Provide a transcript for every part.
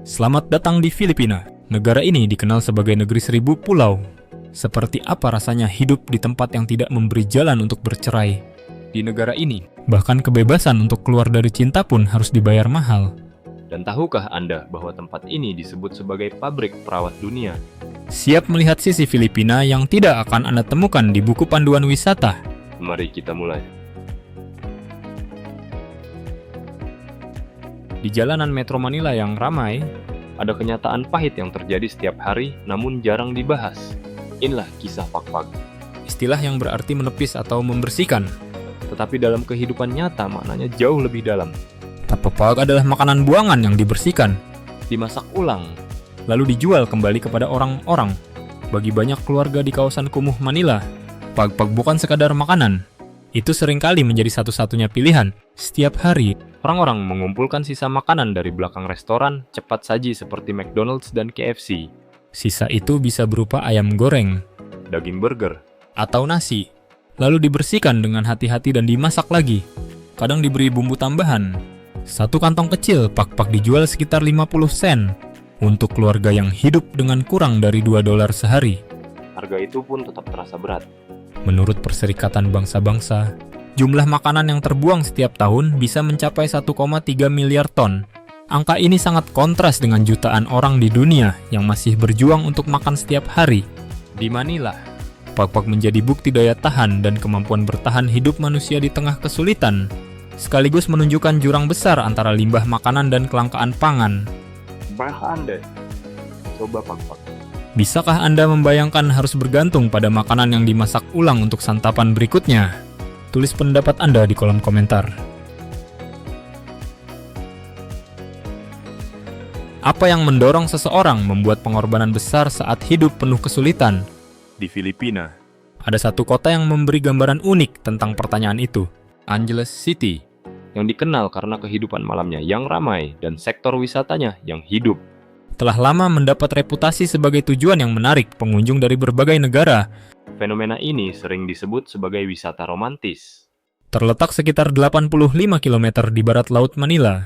Selamat datang di Filipina. Negara ini dikenal sebagai negeri 1000 pulau. Seperti apa rasanya hidup di tempat yang tidak memberi jalan untuk bercerai? Di negara ini, bahkan kebebasan untuk keluar dari cinta pun harus dibayar mahal. Dan tahukah Anda bahwa tempat ini disebut sebagai pabrik perawat dunia? Siap melihat sisi Filipina yang tidak akan Anda temukan di buku panduan wisata? Mari kita mulai. Di jalanan Metro Manila yang ramai, Ada kenyataan pahit yang terjadi setiap hari namun jarang dibahas. Inilah kisah Pakpak. istilah yang berarti menepis atau membersihkan. Tetapi dalam kehidupan nyata maknanya jauh lebih dalam. Pakpak adalah makanan buangan yang dibersihkan, Dimasak ulang, lalu dijual kembali kepada orang-orang. Bagi banyak keluarga di kawasan kumuh Manila, pakpak bukan sekadar makanan. Itu seringkali menjadi satu-satunya pilihan. Setiap hari, orang-orang mengumpulkan sisa makanan dari belakang restoran cepat saji seperti McDonald's dan KFC, sisa itu bisa berupa ayam goreng daging burger, atau nasi, lalu dibersihkan dengan hati-hati dan dimasak lagi. Kadang diberi bumbu tambahan. Satu kantong kecil pakpak dijual sekitar 50 sen untuk keluarga yang hidup dengan kurang dari $2 sehari. Harga itu pun tetap terasa berat. Menurut Perserikatan Bangsa-Bangsa, jumlah makanan yang terbuang setiap tahun bisa mencapai 1,3 miliar ton. Angka ini sangat kontras dengan jutaan orang di dunia yang masih berjuang untuk makan setiap hari. Di Manila, pakpak menjadi bukti daya tahan dan kemampuan bertahan hidup manusia di tengah kesulitan, sekaligus menunjukkan jurang besar antara limbah makanan dan kelangkaan pangan. Anda, coba Pakpak. Bisakah Anda membayangkan harus bergantung pada makanan yang dimasak ulang untuk santapan berikutnya? Tulis pendapat Anda di kolom komentar. Apa yang mendorong seseorang membuat pengorbanan besar saat hidup penuh kesulitan? Di Filipina, Ada satu kota yang memberi gambaran unik tentang pertanyaan itu, Angeles City. yang dikenal karena kehidupan malamnya yang ramai dan sektor wisatanya yang hidup. Telah lama mendapat reputasi sebagai tujuan yang menarik pengunjung dari berbagai negara. Fenomena ini sering disebut sebagai wisata romantis. Terletak sekitar 85 km di barat laut Manila.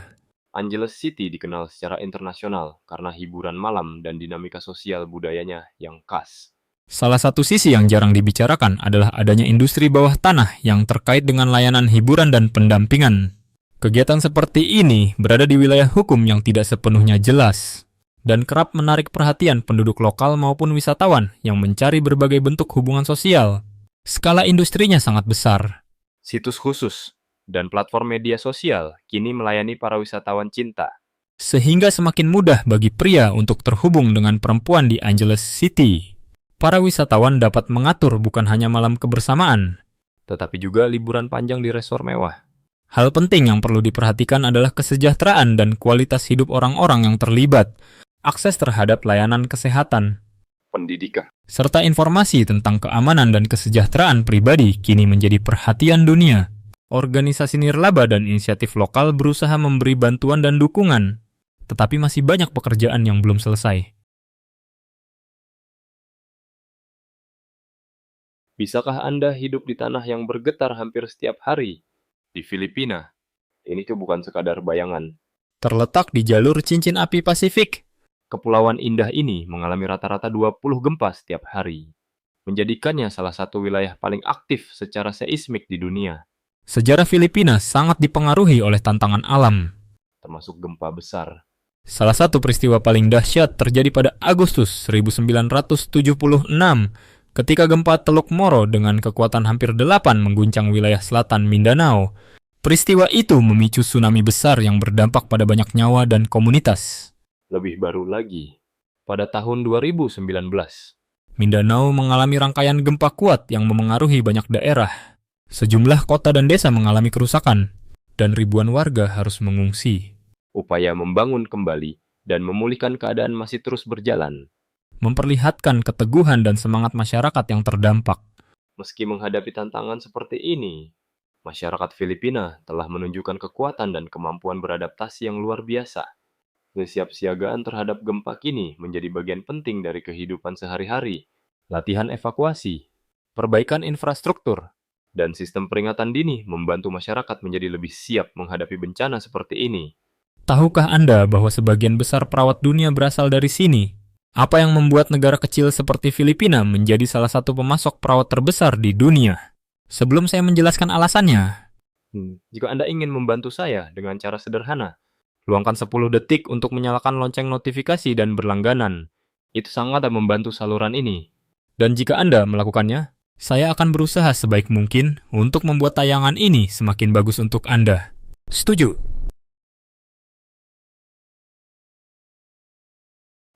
Angeles City dikenal secara internasional karena hiburan malam dan dinamika sosial budayanya yang khas. Salah satu sisi yang jarang dibicarakan adalah adanya industri bawah tanah yang terkait dengan layanan hiburan dan pendampingan. Kegiatan seperti ini berada di wilayah hukum yang tidak sepenuhnya jelas, dan kerap menarik perhatian penduduk lokal maupun wisatawan yang mencari berbagai bentuk hubungan sosial. Skala industrinya sangat besar. Situs khusus dan platform media sosial kini melayani para wisatawan cinta. Sehingga semakin mudah bagi pria untuk terhubung dengan perempuan di Angeles City. Para wisatawan dapat mengatur bukan hanya malam kebersamaan, Tetapi juga liburan panjang di resor mewah. hal penting yang perlu diperhatikan adalah kesejahteraan dan kualitas hidup orang-orang yang terlibat, akses terhadap layanan kesehatan, Pendidikan. serta informasi tentang keamanan dan kesejahteraan pribadi kini menjadi perhatian dunia. Organisasi nirlaba dan inisiatif lokal berusaha memberi bantuan dan dukungan, tetapi masih banyak pekerjaan yang belum selesai. Bisakah Anda hidup di tanah yang bergetar hampir setiap hari? Di Filipina, ini tuh bukan sekadar bayangan. Terletak di jalur cincin api Pasifik, Kepulauan indah ini mengalami rata-rata 20 gempa setiap hari, menjadikannya salah satu wilayah paling aktif secara seismik di dunia, sejarah Filipina sangat dipengaruhi oleh tantangan alam. termasuk gempa besar. Salah satu peristiwa paling dahsyat terjadi pada Agustus 1976 ketika gempa Teluk Moro dengan kekuatan hampir 8 mengguncang wilayah selatan Mindanao. Peristiwa itu memicu tsunami besar yang berdampak pada banyak nyawa dan komunitas. Lebih baru lagi, pada tahun 2019, Mindanao mengalami rangkaian gempa kuat yang memengaruhi banyak daerah. Sejumlah kota dan desa mengalami kerusakan, dan ribuan warga harus mengungsi. upaya membangun kembali dan memulihkan keadaan masih terus berjalan. Memperlihatkan keteguhan dan semangat masyarakat yang terdampak. Meski menghadapi tantangan seperti ini, masyarakat Filipina telah menunjukkan kekuatan dan kemampuan beradaptasi yang luar biasa. Kesiapsiagaan terhadap gempa kini menjadi bagian penting dari kehidupan sehari-hari. Latihan evakuasi, perbaikan infrastruktur, dan sistem peringatan dini membantu masyarakat menjadi lebih siap menghadapi bencana seperti ini. Tahukah Anda bahwa sebagian besar perawat dunia berasal dari sini? Apa yang membuat negara kecil seperti Filipina menjadi salah satu pemasok perawat terbesar di dunia? Sebelum saya menjelaskan alasannya, Jika Anda ingin membantu saya dengan cara sederhana, luangkan 10 detik untuk menyalakan lonceng notifikasi dan berlangganan. Itu sangat membantu saluran ini. dan jika Anda melakukannya, saya akan berusaha sebaik mungkin untuk membuat tayangan ini semakin bagus untuk Anda. Setuju?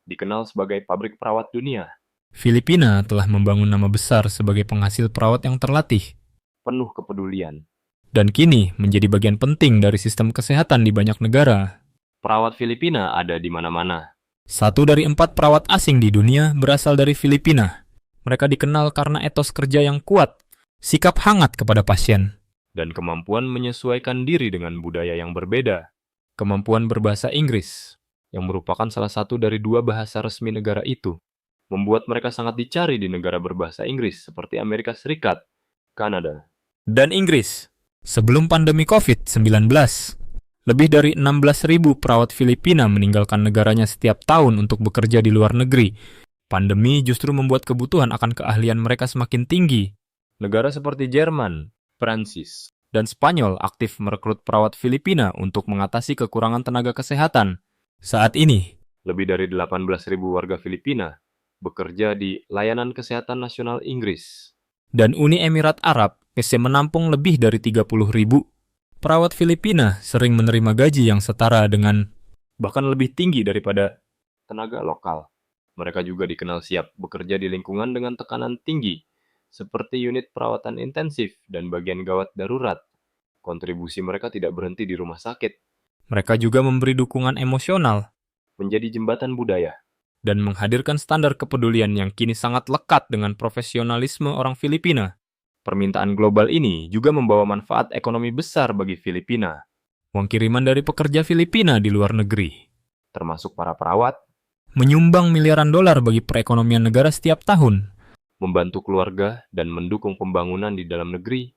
Dikenal sebagai pabrik perawat dunia, Filipina telah membangun nama besar sebagai penghasil perawat yang terlatih, penuh kepedulian. dan kini menjadi bagian penting dari sistem kesehatan di banyak negara. Perawat Filipina ada di mana-mana. 1 dari 4 perawat asing di dunia berasal dari Filipina. Mereka dikenal karena etos kerja yang kuat, sikap hangat kepada pasien, Dan kemampuan menyesuaikan diri dengan budaya yang berbeda. kemampuan berbahasa Inggris, Yang merupakan salah satu dari 2 bahasa resmi negara itu. Membuat mereka sangat dicari di negara berbahasa Inggris seperti Amerika Serikat, Kanada. dan Inggris. Sebelum pandemi COVID-19, lebih dari 16.000 perawat Filipina meninggalkan negaranya setiap tahun untuk bekerja di luar negeri. Pandemi justru membuat kebutuhan akan keahlian mereka semakin tinggi, Negara seperti Jerman, Prancis, dan Spanyol aktif merekrut perawat Filipina untuk mengatasi kekurangan tenaga kesehatan. Saat ini, lebih dari 18.000 warga Filipina bekerja di Layanan Kesehatan Nasional Inggris. dan Uni Emirat Arab bisa menampung lebih dari 30.000. Perawat Filipina sering menerima gaji yang setara dengan Bahkan lebih tinggi daripada tenaga lokal. Mereka juga dikenal siap bekerja di lingkungan dengan tekanan tinggi, seperti unit perawatan intensif dan bagian gawat darurat. Kontribusi mereka tidak berhenti di rumah sakit, mereka juga memberi dukungan emosional menjadi jembatan budaya. dan menghadirkan standar kepedulian yang kini sangat lekat dengan profesionalisme orang Filipina. Permintaan global ini juga membawa manfaat ekonomi besar bagi Filipina, Uang kiriman dari pekerja Filipina di luar negeri termasuk para perawat, menyumbang miliaran dolar bagi perekonomian negara setiap tahun. membantu keluarga, dan mendukung pembangunan di dalam negeri.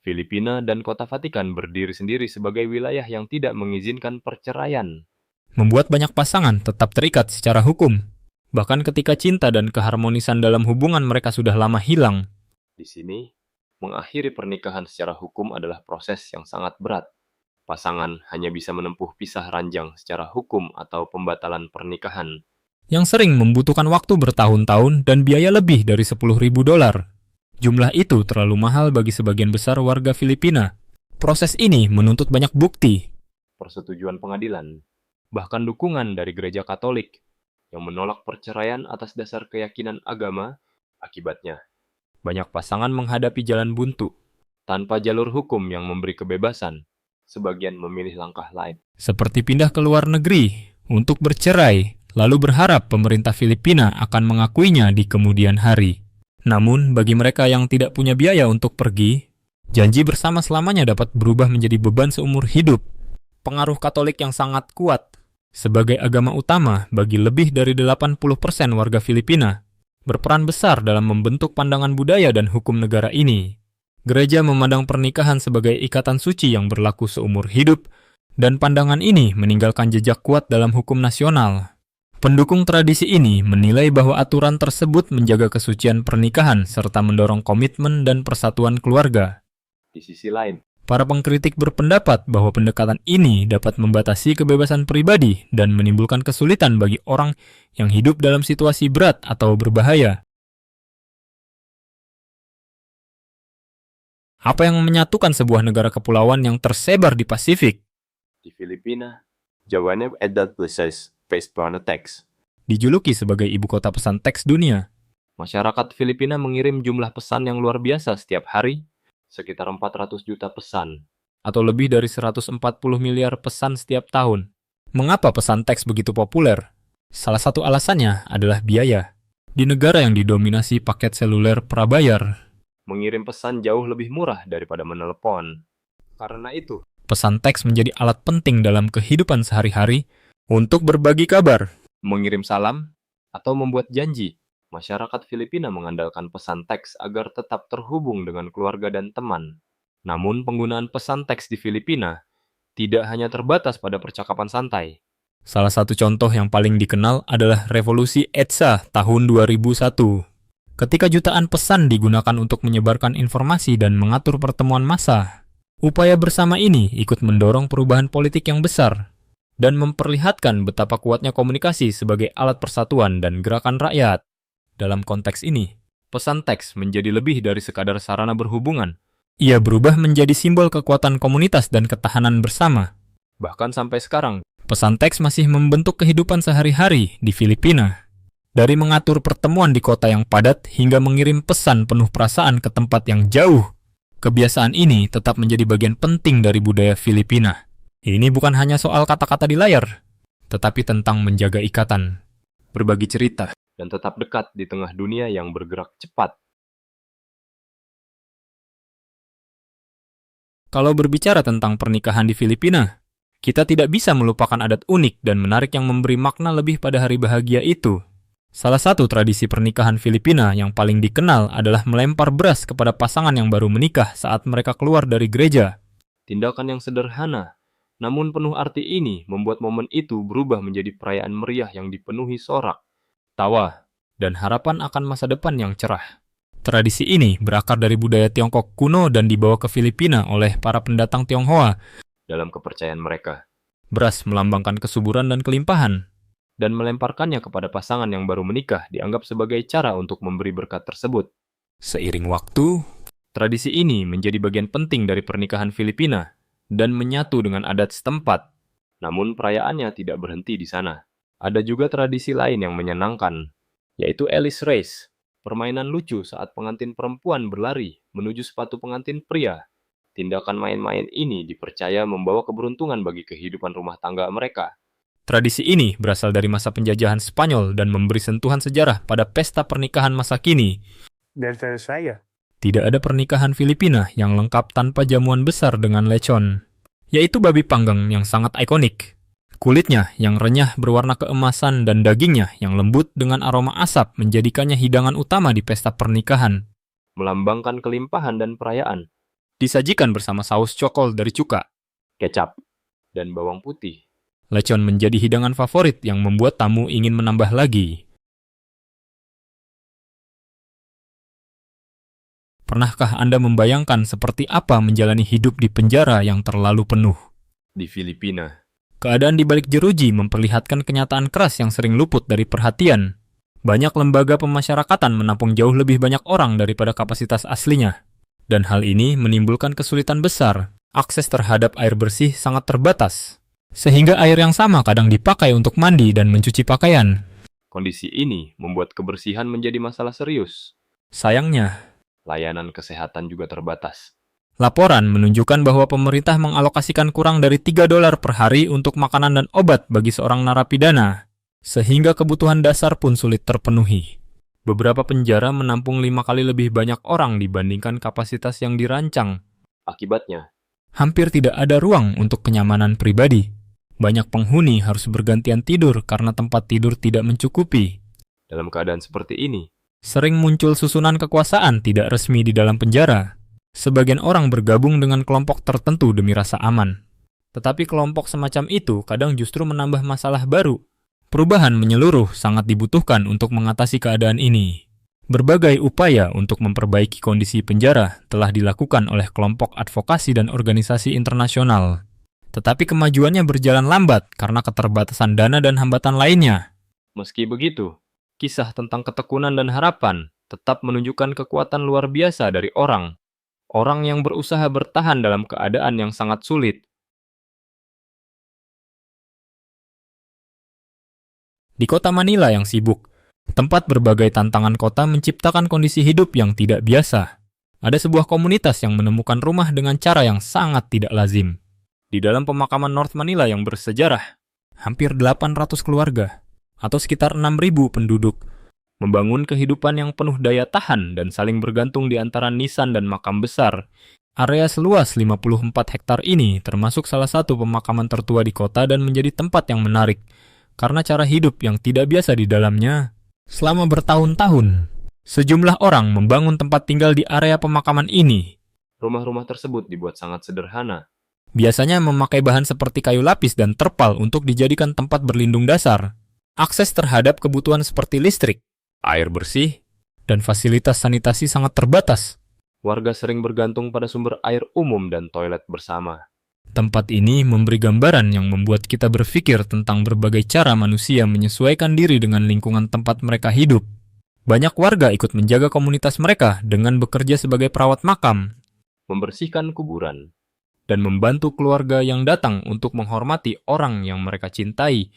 Filipina dan Kota Vatikan berdiri sendiri sebagai wilayah yang tidak mengizinkan perceraian. Membuat banyak pasangan tetap terikat secara hukum, bahkan ketika cinta dan keharmonisan dalam hubungan mereka sudah lama hilang. Di sini, mengakhiri pernikahan secara hukum adalah proses yang sangat berat. Pasangan hanya bisa menempuh pisah ranjang secara hukum atau pembatalan pernikahan. Yang sering membutuhkan waktu bertahun-tahun dan biaya lebih dari 10.000 dolar. Jumlah itu terlalu mahal bagi sebagian besar warga Filipina. Proses ini menuntut banyak bukti, Persetujuan pengadilan, bahkan dukungan dari gereja Katolik yang menolak perceraian atas dasar keyakinan agama. Akibatnya, banyak pasangan menghadapi jalan buntu, tanpa jalur hukum yang memberi kebebasan, sebagian memilih langkah lain. seperti pindah ke luar negeri untuk bercerai, lalu berharap pemerintah Filipina akan mengakuinya di kemudian hari. Namun, bagi mereka yang tidak punya biaya untuk pergi, janji bersama selamanya dapat berubah menjadi beban seumur hidup. Pengaruh Katolik yang sangat kuat sebagai agama utama bagi lebih dari 80% warga Filipina berperan besar dalam membentuk pandangan budaya dan hukum negara ini. Gereja memandang pernikahan sebagai ikatan suci yang berlaku seumur hidup, dan pandangan ini meninggalkan jejak kuat dalam hukum nasional. Pendukung tradisi ini menilai bahwa aturan tersebut menjaga kesucian pernikahan serta mendorong komitmen dan persatuan keluarga. Di sisi lain, Para pengkritik berpendapat bahwa pendekatan ini dapat membatasi kebebasan pribadi dan menimbulkan kesulitan bagi orang yang hidup dalam situasi berat atau berbahaya. Apa yang menyatukan sebuah negara kepulauan yang tersebar di Pasifik? di Filipina, jawabannya Edad Places, Facebound Attacks. Dijuluki sebagai ibu kota pesan teks dunia. Masyarakat Filipina mengirim jumlah pesan yang luar biasa setiap hari, sekitar 400 juta pesan. Atau lebih dari 140 miliar pesan setiap tahun. Mengapa pesan teks begitu populer? Salah satu alasannya adalah biaya. Di negara yang didominasi paket seluler prabayar, Mengirim pesan jauh lebih murah daripada menelepon. Karena itu, pesan teks menjadi alat penting dalam kehidupan sehari-hari untuk berbagi kabar. mengirim salam atau membuat janji, masyarakat Filipina mengandalkan pesan teks agar tetap terhubung dengan keluarga dan teman. Namun penggunaan pesan teks di Filipina tidak hanya terbatas pada percakapan santai. Salah satu contoh yang paling dikenal adalah Revolusi EDSA tahun 2001. Ketika jutaan pesan digunakan untuk menyebarkan informasi dan mengatur pertemuan massa, upaya bersama ini ikut mendorong perubahan politik yang besar dan memperlihatkan betapa kuatnya komunikasi sebagai alat persatuan dan gerakan rakyat. Dalam konteks ini, pesan teks menjadi lebih dari sekadar sarana berhubungan. Ia berubah menjadi simbol kekuatan komunitas dan ketahanan bersama. Bahkan sampai sekarang, Pesan teks masih membentuk kehidupan sehari-hari di Filipina. Dari mengatur pertemuan di kota yang padat hingga mengirim pesan penuh perasaan ke tempat yang jauh. Kebiasaan ini tetap menjadi bagian penting dari budaya Filipina. Ini bukan hanya soal kata-kata di layar, tetapi tentang menjaga ikatan, berbagi cerita, dan tetap dekat di tengah dunia yang bergerak cepat. Kalau berbicara tentang pernikahan di Filipina, kita tidak bisa melupakan adat unik dan menarik yang memberi makna lebih pada hari bahagia itu. Salah satu tradisi pernikahan Filipina yang paling dikenal adalah melempar beras kepada pasangan yang baru menikah saat mereka keluar dari gereja. Tindakan yang sederhana, namun penuh arti ini membuat momen itu berubah menjadi perayaan meriah yang dipenuhi sorak, tawa, dan harapan akan masa depan yang cerah. Tradisi ini berakar dari budaya Tiongkok kuno dan dibawa ke Filipina oleh para pendatang Tionghoa. Dalam kepercayaan mereka, Beras melambangkan kesuburan dan kelimpahan. dan melemparkannya kepada pasangan yang baru menikah dianggap sebagai cara untuk memberi berkat tersebut. Seiring waktu, tradisi ini menjadi bagian penting dari pernikahan Filipina dan menyatu dengan adat setempat. Namun perayaannya tidak berhenti di sana. Ada juga tradisi lain yang menyenangkan, yaitu Alice Race, permainan lucu saat pengantin perempuan berlari menuju sepatu pengantin pria. Tindakan main-main ini dipercaya membawa keberuntungan bagi kehidupan rumah tangga mereka. Tradisi ini berasal dari masa penjajahan Spanyol dan memberi sentuhan sejarah pada pesta pernikahan masa kini. Desde saya. Tidak ada pernikahan Filipina yang lengkap tanpa jamuan besar dengan lechon, yaitu babi panggang yang sangat ikonik. Kulitnya yang renyah berwarna keemasan dan dagingnya yang lembut dengan aroma asap menjadikannya hidangan utama di pesta pernikahan. Melambangkan kelimpahan dan perayaan, Disajikan bersama saus cokol dari cuka. kecap, dan bawang putih. Lechon menjadi hidangan favorit yang membuat tamu ingin menambah lagi. Pernahkah Anda membayangkan seperti apa menjalani hidup di penjara yang terlalu penuh? Di Filipina, Keadaan di balik jeruji memperlihatkan kenyataan keras yang sering luput dari perhatian. Banyak lembaga pemasyarakatan menampung jauh lebih banyak orang daripada kapasitas aslinya. Dan hal ini menimbulkan kesulitan besar. Akses terhadap air bersih sangat terbatas. Sehingga air yang sama kadang dipakai untuk mandi dan mencuci pakaian. kondisi ini membuat kebersihan menjadi masalah serius. Sayangnya, Layanan kesehatan juga terbatas. laporan menunjukkan bahwa pemerintah mengalokasikan kurang dari $3 per hari untuk makanan dan obat bagi seorang narapidana, sehingga kebutuhan dasar pun sulit terpenuhi. Beberapa penjara menampung 5 kali lebih banyak orang dibandingkan kapasitas yang dirancang. Akibatnya, Hampir tidak ada ruang untuk kenyamanan pribadi. Banyak penghuni harus bergantian tidur karena tempat tidur tidak mencukupi. dalam keadaan seperti ini, Sering muncul susunan kekuasaan tidak resmi di dalam penjara. Sebagian orang bergabung dengan kelompok tertentu demi rasa aman. Tetapi kelompok semacam itu kadang justru menambah masalah baru. Perubahan menyeluruh sangat dibutuhkan untuk mengatasi keadaan ini. Berbagai upaya untuk memperbaiki kondisi penjara telah dilakukan oleh kelompok advokasi dan organisasi internasional. Tetapi kemajuannya berjalan lambat karena keterbatasan dana dan hambatan lainnya. meski begitu, kisah tentang ketekunan dan harapan tetap menunjukkan kekuatan luar biasa dari orang yang berusaha bertahan dalam keadaan yang sangat sulit. Di kota Manila yang sibuk, tempat berbagai tantangan kota menciptakan kondisi hidup yang tidak biasa. Ada sebuah komunitas yang menemukan rumah dengan cara yang sangat tidak lazim. Di dalam pemakaman North Manila yang bersejarah, hampir 800 keluarga, atau sekitar 6.000 penduduk, membangun kehidupan yang penuh daya tahan dan saling bergantung di antara nisan dan makam besar. Area seluas 54 hektar ini termasuk salah satu pemakaman tertua di kota dan menjadi tempat yang menarik, karena cara hidup yang tidak biasa di dalamnya. Selama bertahun-tahun, sejumlah orang membangun tempat tinggal di area pemakaman ini. Rumah-rumah tersebut dibuat sangat sederhana. Biasanya memakai bahan seperti kayu lapis dan terpal untuk dijadikan tempat berlindung dasar. Akses terhadap kebutuhan seperti listrik, air bersih, dan fasilitas sanitasi sangat terbatas. Warga sering bergantung pada sumber air umum dan toilet bersama. Tempat ini memberi gambaran yang membuat kita berpikir tentang berbagai cara manusia menyesuaikan diri dengan lingkungan tempat mereka hidup. Banyak warga ikut menjaga komunitas mereka dengan bekerja sebagai perawat makam Membersihkan kuburan. dan membantu keluarga yang datang untuk menghormati orang yang mereka cintai.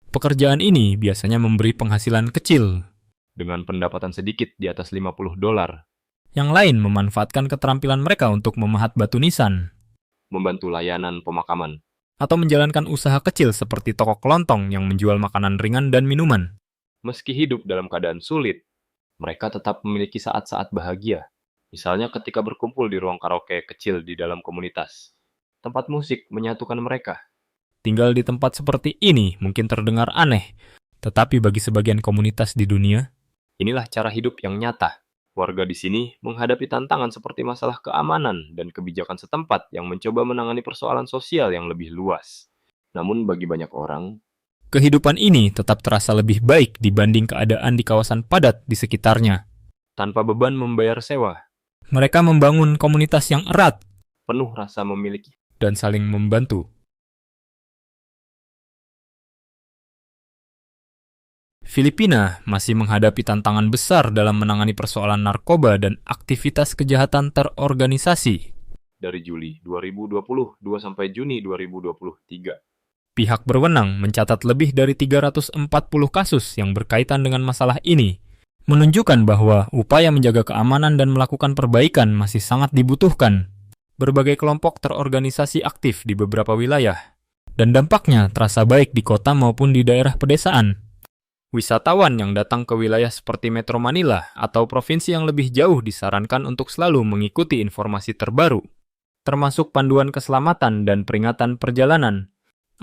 Pekerjaan ini biasanya memberi penghasilan kecil. Dengan pendapatan sedikit di atas $50. Yang lain memanfaatkan keterampilan mereka untuk memahat batu nisan Membantu layanan pemakaman. atau menjalankan usaha kecil seperti toko kelontong yang menjual makanan ringan dan minuman. Meski hidup dalam keadaan sulit, mereka tetap memiliki saat-saat bahagia. Misalnya ketika berkumpul di ruang karaoke kecil di dalam komunitas. Tempat musik menyatukan mereka. Tinggal di tempat seperti ini mungkin terdengar aneh, tetapi bagi sebagian komunitas di dunia, Inilah cara hidup yang nyata. Warga di sini menghadapi tantangan seperti masalah keamanan dan kebijakan setempat yang mencoba menangani persoalan sosial yang lebih luas. Namun bagi banyak orang, kehidupan ini tetap terasa lebih baik dibanding keadaan di kawasan padat di sekitarnya. tanpa beban membayar sewa, Mereka membangun komunitas yang erat penuh rasa memiliki. dan saling membantu. Filipina masih menghadapi tantangan besar dalam menangani persoalan narkoba dan aktivitas kejahatan terorganisasi. Dari Juli 2022 sampai Juni 2023. Pihak berwenang mencatat lebih dari 340 kasus yang berkaitan dengan masalah ini, menunjukkan bahwa upaya menjaga keamanan dan melakukan perbaikan masih sangat dibutuhkan. Berbagai kelompok terorganisasi aktif di beberapa wilayah, dan dampaknya terasa baik di kota maupun di daerah pedesaan. Wisatawan yang datang ke wilayah seperti Metro Manila atau provinsi yang lebih jauh disarankan untuk selalu mengikuti informasi terbaru, termasuk panduan keselamatan dan peringatan perjalanan,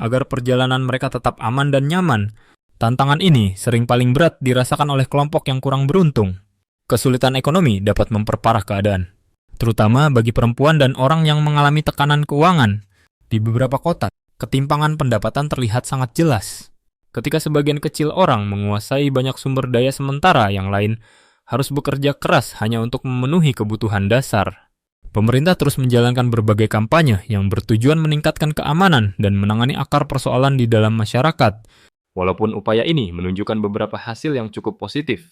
agar perjalanan mereka tetap aman dan nyaman. Tantangan ini sering paling berat dirasakan oleh kelompok yang kurang beruntung. Kesulitan ekonomi dapat memperparah keadaan, terutama bagi perempuan dan orang yang mengalami tekanan keuangan. Di beberapa kota, ketimpangan pendapatan terlihat sangat jelas. Ketika sebagian kecil orang menguasai banyak sumber daya sementara yang lain harus bekerja keras hanya untuk memenuhi kebutuhan dasar. Pemerintah terus menjalankan berbagai kampanye yang bertujuan meningkatkan keamanan dan menangani akar persoalan di dalam masyarakat. Walaupun upaya ini menunjukkan beberapa hasil yang cukup positif,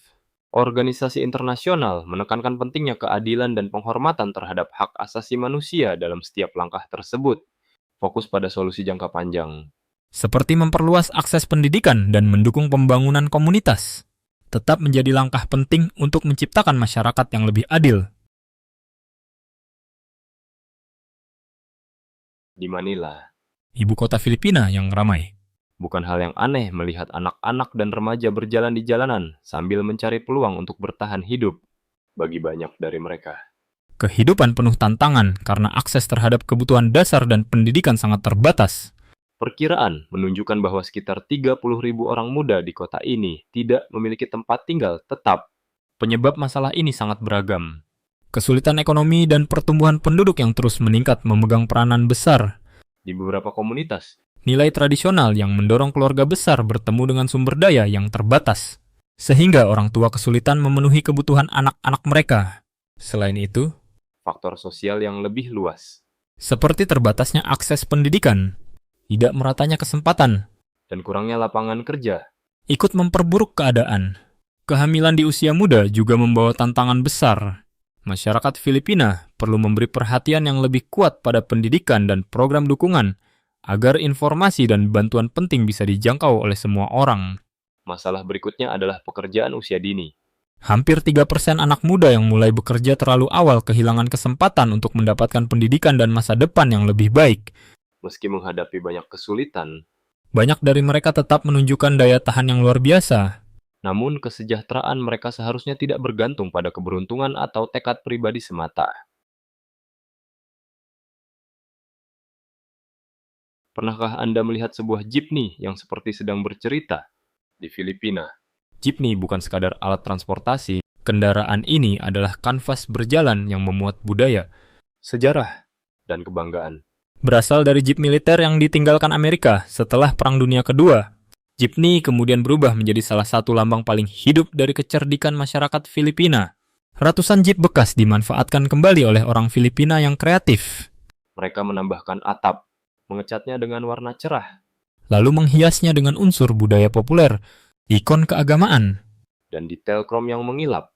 organisasi internasional menekankan pentingnya keadilan dan penghormatan terhadap hak asasi manusia dalam setiap langkah tersebut. Fokus pada solusi jangka panjang. Seperti memperluas akses pendidikan dan mendukung pembangunan komunitas, tetap menjadi langkah penting untuk menciptakan masyarakat yang lebih adil. Di Manila, Ibu kota Filipina yang ramai. bukan hal yang aneh melihat anak-anak dan remaja berjalan di jalanan sambil mencari peluang untuk bertahan hidup bagi banyak dari mereka. Kehidupan penuh tantangan karena akses terhadap kebutuhan dasar dan pendidikan sangat terbatas. Perkiraan menunjukkan bahwa sekitar 30.000 orang muda di kota ini tidak memiliki tempat tinggal tetap. Penyebab masalah ini sangat beragam. Kesulitan ekonomi dan pertumbuhan penduduk yang terus meningkat memegang peranan besar. Di beberapa komunitas, Nilai tradisional yang mendorong keluarga besar bertemu dengan sumber daya yang terbatas, sehingga orang tua kesulitan memenuhi kebutuhan anak-anak mereka. Selain itu, faktor sosial yang lebih luas, seperti terbatasnya akses pendidikan, tidak meratanya kesempatan, dan kurangnya lapangan kerja, ikut memperburuk keadaan. Kehamilan di usia muda juga membawa tantangan besar. Masyarakat Filipina perlu memberi perhatian yang lebih kuat pada pendidikan dan program dukungan, agar informasi dan bantuan penting bisa dijangkau oleh semua orang. Masalah berikutnya adalah pekerjaan usia dini. Hampir 3% anak muda yang mulai bekerja terlalu awal kehilangan kesempatan untuk mendapatkan pendidikan dan masa depan yang lebih baik. Meski menghadapi banyak kesulitan, Banyak dari mereka tetap menunjukkan daya tahan yang luar biasa. namun kesejahteraan mereka seharusnya tidak bergantung pada keberuntungan atau tekad pribadi semata. Pernahkah Anda melihat sebuah jeepney yang seperti sedang bercerita di Filipina? Jeepney bukan sekadar alat transportasi. Kendaraan ini adalah kanvas berjalan yang memuat budaya. sejarah, dan kebanggaan. Berasal dari jeep militer yang ditinggalkan Amerika setelah Perang Dunia Kedua, jeepney kemudian berubah menjadi salah satu lambang paling hidup dari kecerdikan masyarakat Filipina. Ratusan jeep bekas dimanfaatkan kembali oleh orang Filipina yang kreatif, Mereka menambahkan atap, mengecatnya dengan warna cerah, lalu menghiasnya dengan unsur budaya populer, ikon keagamaan. dan detail krom yang mengilap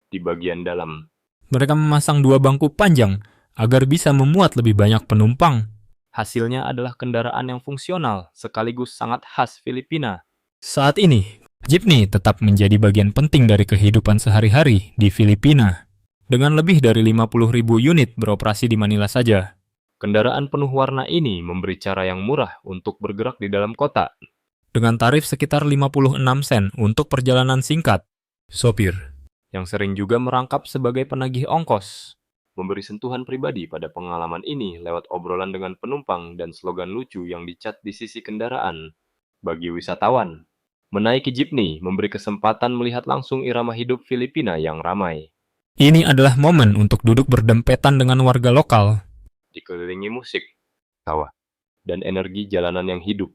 di bagian dalam. Mereka memasang 2 bangku panjang agar bisa memuat lebih banyak penumpang. Hasilnya adalah kendaraan yang fungsional sekaligus sangat khas Filipina. Saat ini, jeepney tetap menjadi bagian penting dari kehidupan sehari-hari di Filipina. Dengan lebih dari 50.000 unit beroperasi di Manila saja. Kendaraan penuh warna ini memberi cara yang murah untuk bergerak di dalam kota. Dengan tarif sekitar 56 sen untuk perjalanan singkat. Sopir Yang sering juga merangkap sebagai penagih ongkos, memberi sentuhan pribadi pada pengalaman ini lewat obrolan dengan penumpang dan slogan lucu yang dicat di sisi kendaraan. Bagi wisatawan, menaiki jeepney memberi kesempatan melihat langsung irama hidup Filipina yang ramai, Ini adalah momen untuk duduk berdempetan dengan warga lokal. dikelilingi musik, tawa, dan energi jalanan yang hidup.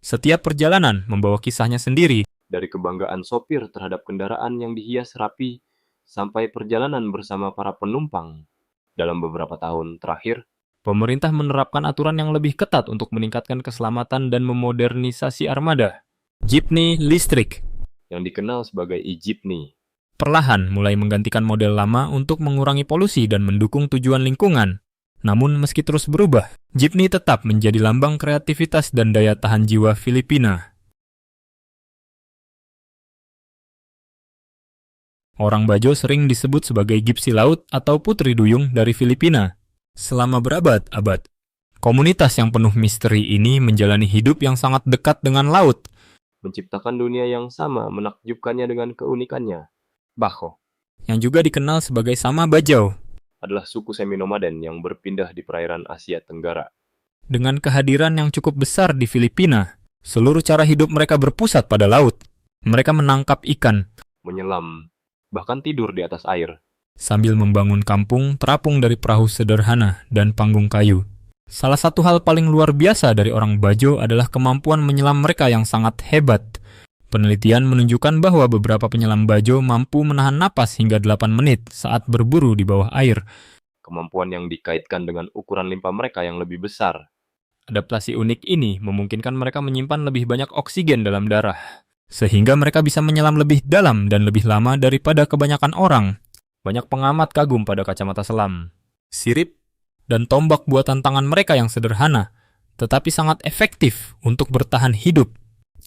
Setiap perjalanan membawa kisahnya sendiri. Dari kebanggaan sopir terhadap kendaraan yang dihias rapi, sampai perjalanan bersama para penumpang. Dalam beberapa tahun terakhir, Pemerintah menerapkan aturan yang lebih ketat untuk meningkatkan keselamatan dan memodernisasi armada. Jeepney listrik yang dikenal sebagai e-jeepney, perlahan mulai menggantikan model lama untuk mengurangi polusi dan mendukung tujuan lingkungan. Namun meski terus berubah, jeepney tetap menjadi lambang kreativitas dan daya tahan jiwa Filipina. Orang Bajo sering disebut sebagai gipsi laut atau putri duyung dari Filipina. Selama berabad-abad, komunitas yang penuh misteri ini menjalani hidup yang sangat dekat dengan laut. menciptakan dunia yang sama menakjubkannya dengan keunikannya. Bajo Yang juga dikenal sebagai Sama Bajau. adalah suku semi-nomaden yang berpindah di perairan Asia Tenggara. Dengan kehadiran yang cukup besar di Filipina, seluruh cara hidup mereka berpusat pada laut. Mereka menangkap ikan, Menyelam, bahkan tidur di atas air. sambil membangun kampung terapung dari perahu sederhana dan panggung kayu. Salah satu hal paling luar biasa dari orang Bajo adalah kemampuan menyelam mereka yang sangat hebat. Penelitian menunjukkan bahwa beberapa penyelam Bajo mampu menahan napas hingga 8 menit saat berburu di bawah air. Kemampuan yang dikaitkan dengan ukuran limpa mereka yang lebih besar. Adaptasi unik ini memungkinkan mereka menyimpan lebih banyak oksigen dalam darah, sehingga mereka bisa menyelam lebih dalam dan lebih lama daripada kebanyakan orang. Banyak pengamat kagum pada kacamata selam, sirip, dan tombak buatan tangan mereka yang sederhana, tetapi sangat efektif untuk bertahan hidup.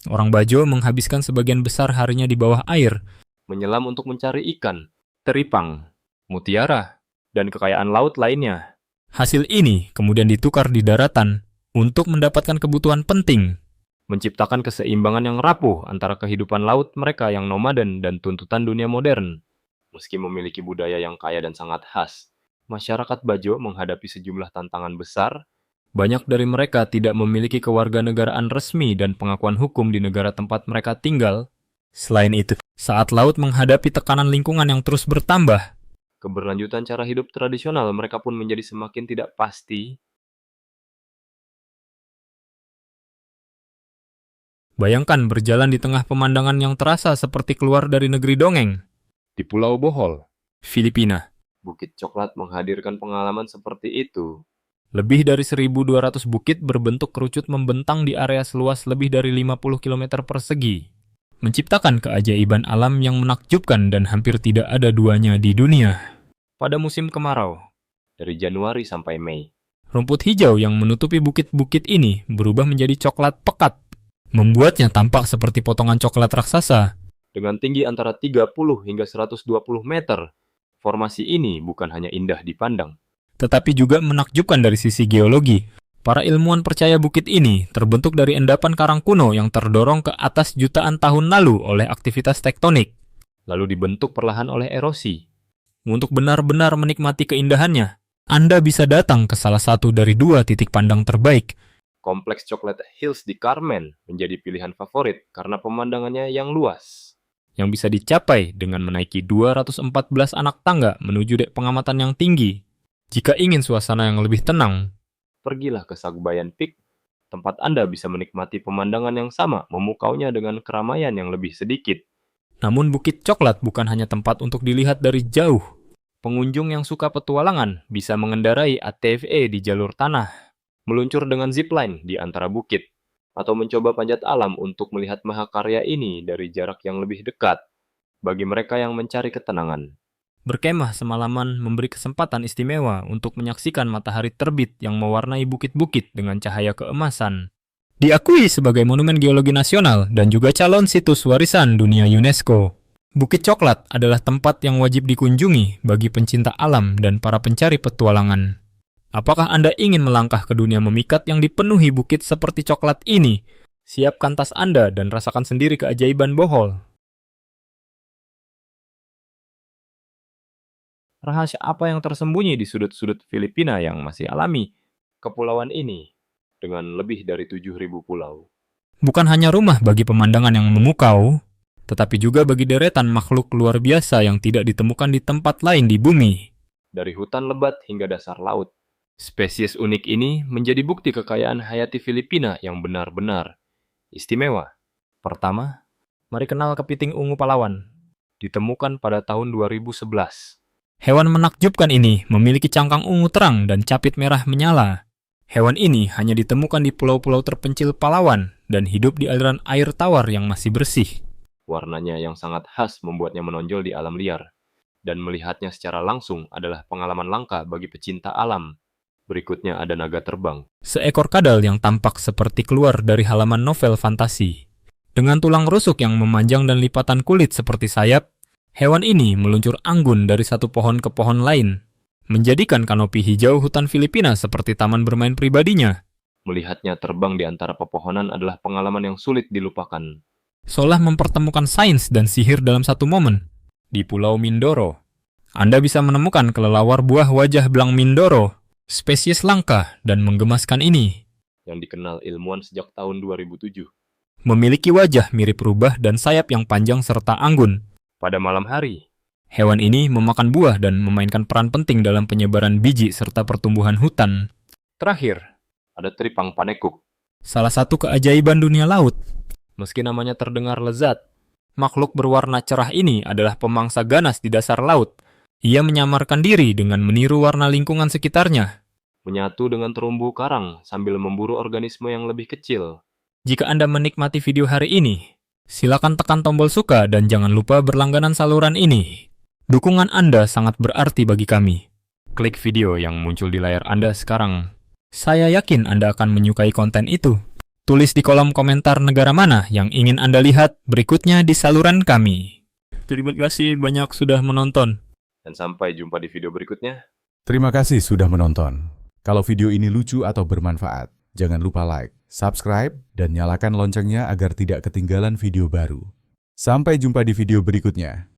Orang Bajo menghabiskan sebagian besar harinya di bawah air, Menyelam untuk mencari ikan, teripang, mutiara, dan kekayaan laut lainnya. hasil ini kemudian ditukar di daratan untuk mendapatkan kebutuhan penting. Menciptakan keseimbangan yang rapuh antara kehidupan laut mereka yang nomaden dan tuntutan dunia modern. Meski memiliki budaya yang kaya dan sangat khas, masyarakat Bajo menghadapi sejumlah tantangan besar. Banyak dari mereka tidak memiliki kewarganegaraan resmi dan pengakuan hukum di negara tempat mereka tinggal. Selain itu, saat laut menghadapi tekanan lingkungan yang terus bertambah, Keberlanjutan cara hidup tradisional mereka pun menjadi semakin tidak pasti. bayangkan berjalan di tengah pemandangan yang terasa seperti keluar dari negeri dongeng. Di Pulau Bohol, Filipina, Bukit Coklat menghadirkan pengalaman seperti itu. lebih dari 1.200 bukit berbentuk kerucut membentang di area seluas lebih dari 50 km persegi. Menciptakan keajaiban alam yang menakjubkan dan hampir tidak ada duanya di dunia. Pada musim kemarau, Dari Januari sampai Mei, rumput hijau yang menutupi bukit-bukit ini berubah menjadi coklat pekat, membuatnya tampak seperti potongan coklat raksasa. dengan tinggi antara 30 hingga 120 meter, formasi ini bukan hanya indah dipandang, Tetapi juga menakjubkan dari sisi geologi. Para ilmuwan percaya bukit ini terbentuk dari endapan karang kuno yang terdorong ke atas jutaan tahun lalu oleh aktivitas tektonik, lalu dibentuk perlahan oleh erosi. Untuk benar-benar menikmati keindahannya, Anda bisa datang ke salah satu dari 2 titik pandang terbaik. Kompleks Chocolate Hills di Carmen menjadi pilihan favorit karena pemandangannya yang luas. Yang bisa dicapai dengan menaiki 214 anak tangga menuju dek pengamatan yang tinggi. Jika ingin suasana yang lebih tenang, pergilah ke Sagbayan Peak. Tempat Anda bisa menikmati pemandangan yang sama, memukaunya dengan keramaian yang lebih sedikit. namun Bukit Coklat bukan hanya tempat untuk dilihat dari jauh. Pengunjung yang suka petualangan bisa mengendarai ATV di jalur tanah, meluncur dengan zipline di antara bukit, atau mencoba panjat alam untuk melihat mahakarya ini dari jarak yang lebih dekat bagi mereka yang mencari ketenangan. Berkemah semalaman memberi kesempatan istimewa untuk menyaksikan matahari terbit yang mewarnai bukit-bukit dengan cahaya keemasan. Diakui sebagai monumen geologi nasional dan juga calon situs warisan dunia UNESCO. Bukit Coklat adalah tempat yang wajib dikunjungi bagi pencinta alam dan para pencari petualangan. Apakah Anda ingin melangkah ke dunia memikat yang dipenuhi bukit seperti coklat ini? Siapkan tas Anda dan rasakan sendiri keajaiban Bohol. Rahasia apa yang tersembunyi di sudut-sudut Filipina yang masih alami kepulauan ini dengan lebih dari 7.000 pulau? Bukan hanya rumah bagi pemandangan yang memukau, tetapi juga bagi deretan makhluk luar biasa yang tidak ditemukan di tempat lain di bumi. Dari hutan lebat hingga dasar laut, spesies unik ini menjadi bukti kekayaan hayati Filipina yang benar-benar istimewa. Pertama, mari kenal kepiting ungu Palawan. Ditemukan pada tahun 2011. Hewan menakjubkan ini memiliki cangkang ungu terang dan capit merah menyala. Hewan ini hanya ditemukan di pulau-pulau terpencil Palawan dan hidup di aliran air tawar yang masih bersih. Warnanya yang sangat khas membuatnya menonjol di alam liar, dan melihatnya secara langsung adalah pengalaman langka bagi pecinta alam. Berikutnya ada naga terbang. Seekor kadal yang tampak seperti keluar dari halaman novel fantasi. Dengan tulang rusuk yang memanjang dan lipatan kulit seperti sayap, hewan ini meluncur anggun dari satu pohon ke pohon lain, menjadikan kanopi hijau hutan Filipina seperti taman bermain pribadinya. Melihatnya terbang di antara pepohonan adalah pengalaman yang sulit dilupakan. Seolah mempertemukan sains dan sihir dalam satu momen. Di Pulau Mindoro, Anda bisa menemukan kelelawar buah wajah belang Mindoro, spesies langka dan menggemaskan ini, yang dikenal ilmuwan sejak tahun 2007. Memiliki wajah mirip rubah dan sayap yang panjang serta anggun. Pada malam hari, hewan ini memakan buah dan memainkan peran penting dalam penyebaran biji serta pertumbuhan hutan. Terakhir, ada teripang panekuk, salah satu keajaiban dunia laut. Meski namanya terdengar lezat, makhluk berwarna cerah ini adalah pemangsa ganas di dasar laut. Ia menyamarkan diri dengan meniru warna lingkungan sekitarnya, menyatu dengan terumbu karang sambil memburu organisme yang lebih kecil. Jika Anda menikmati video hari ini, silakan tekan tombol suka dan jangan lupa berlangganan saluran ini. Dukungan Anda sangat berarti bagi kami. Klik video yang muncul di layar Anda sekarang. Saya yakin Anda akan menyukai konten itu. Tulis di kolom komentar negara mana yang ingin Anda lihat berikutnya di saluran kami. Terima kasih banyak sudah menonton. Dan sampai jumpa di video berikutnya. Terima kasih sudah menonton. Kalau video ini lucu atau bermanfaat, jangan lupa like, subscribe, dan nyalakan loncengnya agar tidak ketinggalan video baru. Sampai jumpa di video berikutnya.